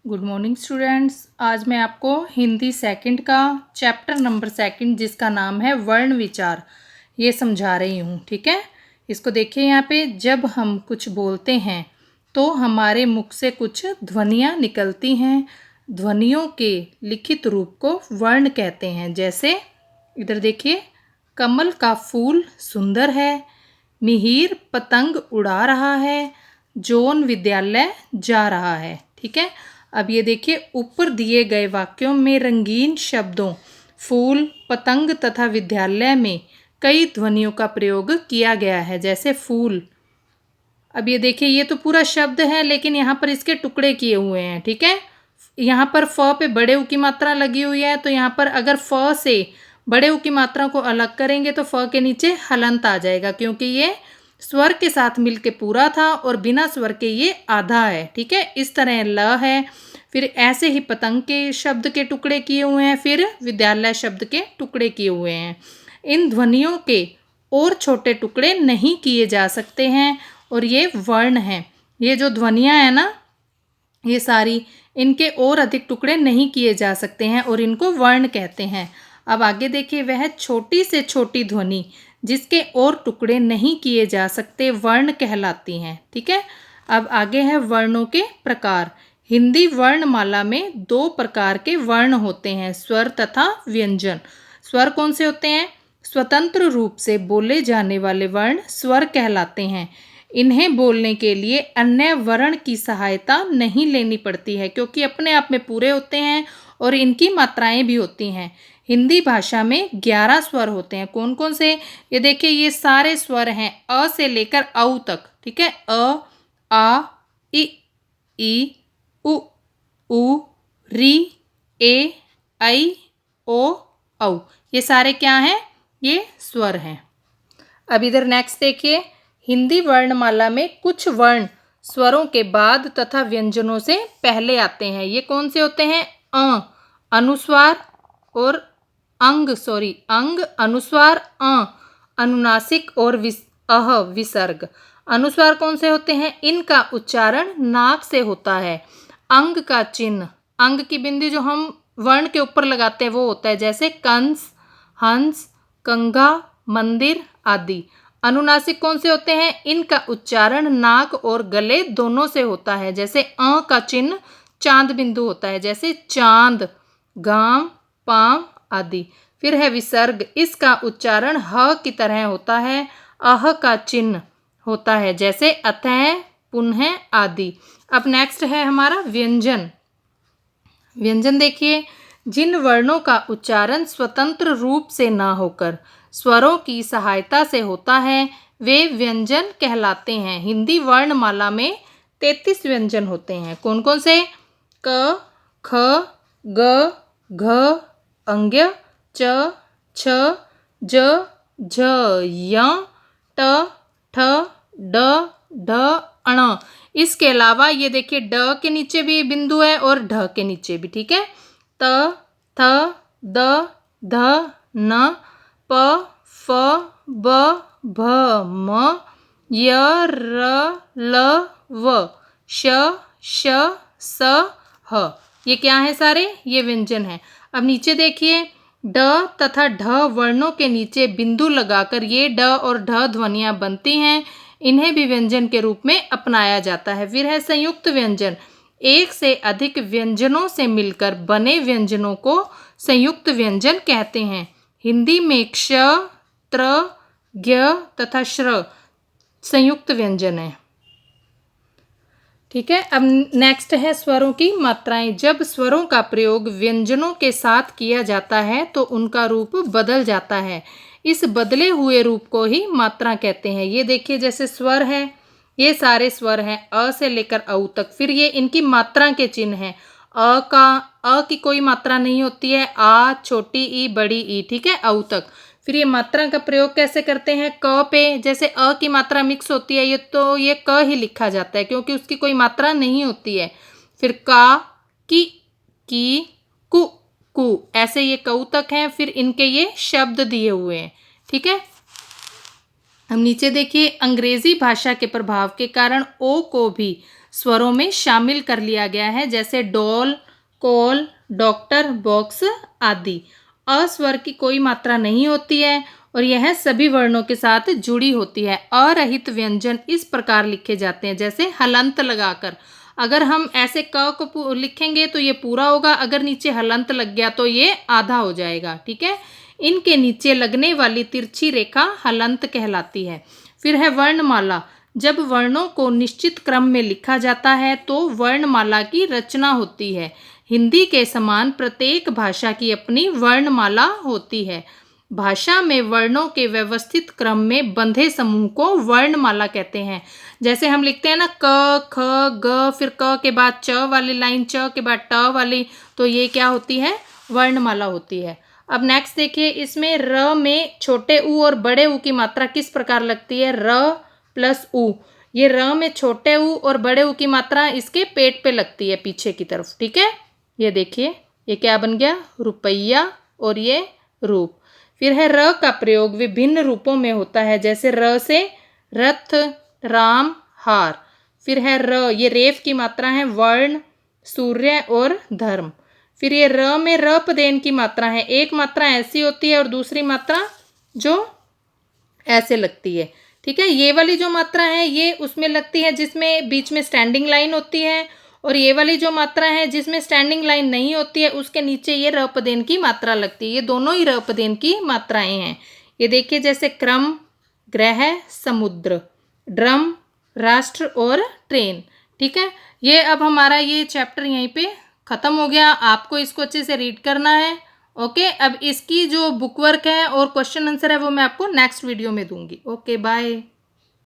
Good morning students. आज मैं आपको हिंदी सेकंड का चैप्टर नंबर सेकंड जिसका नाम है वर्ण विचार ये समझा रही हूँ। ठीक है, इसको देखिए यहाँ पे। जब हम कुछ बोलते हैं तो हमारे मुख से कुछ ध्वनियाँ निकलती हैं। ध्वनियों के लिखित रूप को वर्ण कहते हैं। जैसे इधर देखिए, कमल का फूल सुंदर है, मिहिर पतंग उड़ा रहा है, जॉन विद्यालय जा रहा है। ठीक है, अब ये देखिए, ऊपर दिए गए वाक्यों में रंगीन शब्दों फूल, पतंग तथा विद्यालय में कई ध्वनियों का प्रयोग किया गया है। जैसे फूल, अब ये देखिए, ये तो पूरा शब्द है लेकिन यहाँ पर इसके टुकड़े किए हुए हैं। ठीक है, यहाँ पर फ पे बड़े उ की मात्रा लगी हुई है, तो यहाँ पर अगर फ से बड़े उ की मात्रा को अलग करेंगे तो फ के नीचे हलंत आ जाएगा, क्योंकि ये स्वर के साथ मिलके पूरा था और बिना स्वर के ये आधा है। ठीक है, इस तरह ल है, फिर ऐसे ही पतंग के शब्द के टुकड़े किए हुए हैं, फिर विद्यालय शब्द के टुकड़े किए हुए हैं। इन ध्वनियों के और छोटे टुकड़े नहीं किए जा सकते हैं और ये वर्ण हैं। ये जो ध्वनियाँ हैं ना, ये सारी, इनके और अधिक टुकड़े नहीं किए जा सकते हैं और इनको वर्ण कहते हैं। अब आगे देखिए, वह छोटी से छोटी ध्वनि जिसके और टुकड़े नहीं किए जा सकते वर्ण कहलाती हैं। ठीक है, अब आगे है वर्णों के प्रकार। हिंदी वर्णमाला में दो प्रकार के वर्ण होते हैं, स्वर तथा व्यंजन। स्वर कौन से होते हैं? स्वतंत्र रूप से बोले जाने वाले वर्ण स्वर कहलाते हैं। इन्हें बोलने के लिए अन्य वर्ण की सहायता नहीं लेनी पड़ती है, क्योंकि अपने आप में पूरे होते हैं और इनकी मात्राएं भी होती हैं। हिंदी भाषा में 11 स्वर होते हैं। कौन कौन से? ये देखिए, ये सारे स्वर हैं अ से लेकर औ तक। ठीक है, अ, आ, ई, उ, री, ए, ऐ, ओ, औ। ये सारे क्या हैं? ये स्वर हैं। अब इधर नेक्स्ट देखिए, हिंदी वर्णमाला में कुछ वर्ण स्वरों के बाद तथा व्यंजनों से पहले आते हैं। ये कौन से होते हैं? अनुस्वार और अंग, अनुस्वार, अनुनासिक और विसर्ग। अनुस्वार कौन से होते हैं? इनका उच्चारण नाक से होता है। अंग का चिन्ह, अंग की बिंदी जो हम वर्ण के ऊपर लगाते हैं वो होता है, जैसे कंस, हंस, कंघा, मंदिर आदि। अनुनासिक कौन से होते हैं? इनका उच्चारण नाक और गले दोनों से होता है, जैसे अ का चिन्ह चांद बिंदु होता है, जैसे चांद, गांव, पांव आदि। फिर है विसर्ग, इसका उच्चारण ह की तरह होता है, अह का चिन्ह होता है, जैसे अतः, पुनः आदि। अब नेक्स्ट है हमारा व्यंजन। व्यंजन देखिए, जिन वर्णों का उच्चारण स्वतंत्र रूप से ना होकर स्वरों की सहायता से होता है वे व्यंजन कहलाते हैं। हिंदी वर्णमाला में 33 व्यंजन होते हैं। कौन कौन से? क, ख, ग, घ, अंग्य, च, छ, ज, झ, य, ट, ठ, ड, ढ, अण। इसके अलावा ये देखिए, ड के नीचे भी बिंदु है और ढ के नीचे भी। ठीक है, त, थ, द, ध, न, प, फ, ब, भ, म, य, र, ल, व, श, श, स, ह। ये क्या है? सारे ये व्यंजन है। अब नीचे देखिए, ड तथा ढ वर्णों के नीचे बिंदु लगाकर ये ड और ढ ध्वनियां बनती हैं। इन्हें भी व्यंजन के रूप में अपनाया जाता है। फिर है संयुक्त व्यंजन। एक से अधिक व्यंजनों से मिलकर बने व्यंजनों को संयुक्त व्यंजन कहते हैं। हिंदी में क्ष, त्र, ज्ञ तथा श्र संयुक्त व्यंजन है। ठीक है, अब नेक्स्ट है स्वरों की मात्राएं। जब स्वरों का प्रयोग व्यंजनों के साथ किया जाता है तो उनका रूप बदल जाता है। इस बदले हुए रूप को ही मात्रा कहते हैं। ये देखिए, जैसे स्वर है, ये सारे स्वर हैं अ से लेकर औ तक। फिर ये इनकी मात्रा के चिन्ह हैं। अ की कोई मात्रा नहीं होती है, आ, छोटी ई, बड़ी ई। ठीक है, औ तक। फिर ये मात्रा का प्रयोग कैसे करते हैं? क पे जैसे अ की मात्रा मिक्स होती है, ये क ही लिखा जाता है क्योंकि उसकी कोई मात्रा नहीं होती है। फिर का, की, कु, ऐसे ये कऊ तक हैं। फिर इनके ये शब्द दिए हुए हैं। ठीक है, हम नीचे देखिए, अंग्रेजी भाषा के प्रभाव के कारण ओ को भी स्वरों में शामिल कर लिया गया है, जैसे डॉल, कॉल, डॉक्टर, बॉक्स आदि। अ स्वर की कोई मात्रा नहीं होती है और यह सभी वर्णों के साथ जुड़ी होती है। अरहित व्यंजन इस प्रकार लिखे जाते हैं, जैसे हलंत लगाकर। अगर हम ऐसे क को लिखेंगे तो ये पूरा होगा, अगर नीचे हलंत लग गया तो ये आधा हो जाएगा, ठीक है। इनके नीचे लगने वाली तिरछी रेखा हलंत कहलाती है। फिर है वर्णमाला। जब वर्णों को निश्चित क्रम में लिखा जाता है तो वर्णमाला की रचना होती है। हिंदी के समान प्रत्येक भाषा की अपनी वर्णमाला होती है। भाषा में वर्णों के व्यवस्थित क्रम में बंधे समूह को वर्णमाला कहते हैं। जैसे हम लिखते हैं ना क, ख, ग, फिर क के बाद च वाली लाइन, च के बाद ट वाली, तो ये क्या होती है? वर्णमाला होती है। अब नेक्स्ट देखिए, इसमें र में छोटे ऊ और बड़े ऊ की मात्रा किस प्रकार लगती है? र प्लस ऊ। ये र में छोटे ऊ और बड़े ऊ की मात्रा इसके पेट पे लगती है, पीछे की तरफ, ठीक है। ये देखिए, ये क्या बन गया? रुपया और ये रूप। फिर है र का प्रयोग विभिन्न रूपों में होता है, जैसे र से रथ, राम, हार। फिर है र, ये रेफ की मात्रा है वर्ण, सूर्य और धर्म। फिर ये र में र पदेन की मात्रा है, एक मात्रा ऐसी होती है और दूसरी मात्रा जो ऐसे लगती है, ठीक है। ये वाली जो मात्रा है ये उसमें लगती है जिसमें बीच में स्टैंडिंग लाइन होती है, और ये वाली जो मात्रा है जिसमें स्टैंडिंग लाइन नहीं होती है उसके नीचे ये र पदेन की मात्रा लगती है। ये दोनों ही र पदेन की मात्राएं हैं। ये देखिए, जैसे क्रम, ग्रह, समुद्र, ड्रम, राष्ट्र और ट्रेन, ठीक है। ये अब हमारा ये चैप्टर यहीं पे ख़त्म हो गया। आपको इसको अच्छे से रीड करना है, ओके। अब इसकी जो बुक वर्क है और क्वेश्चन आंसर है वो मैं आपको नेक्स्ट वीडियो में दूंगी। Okay, bye.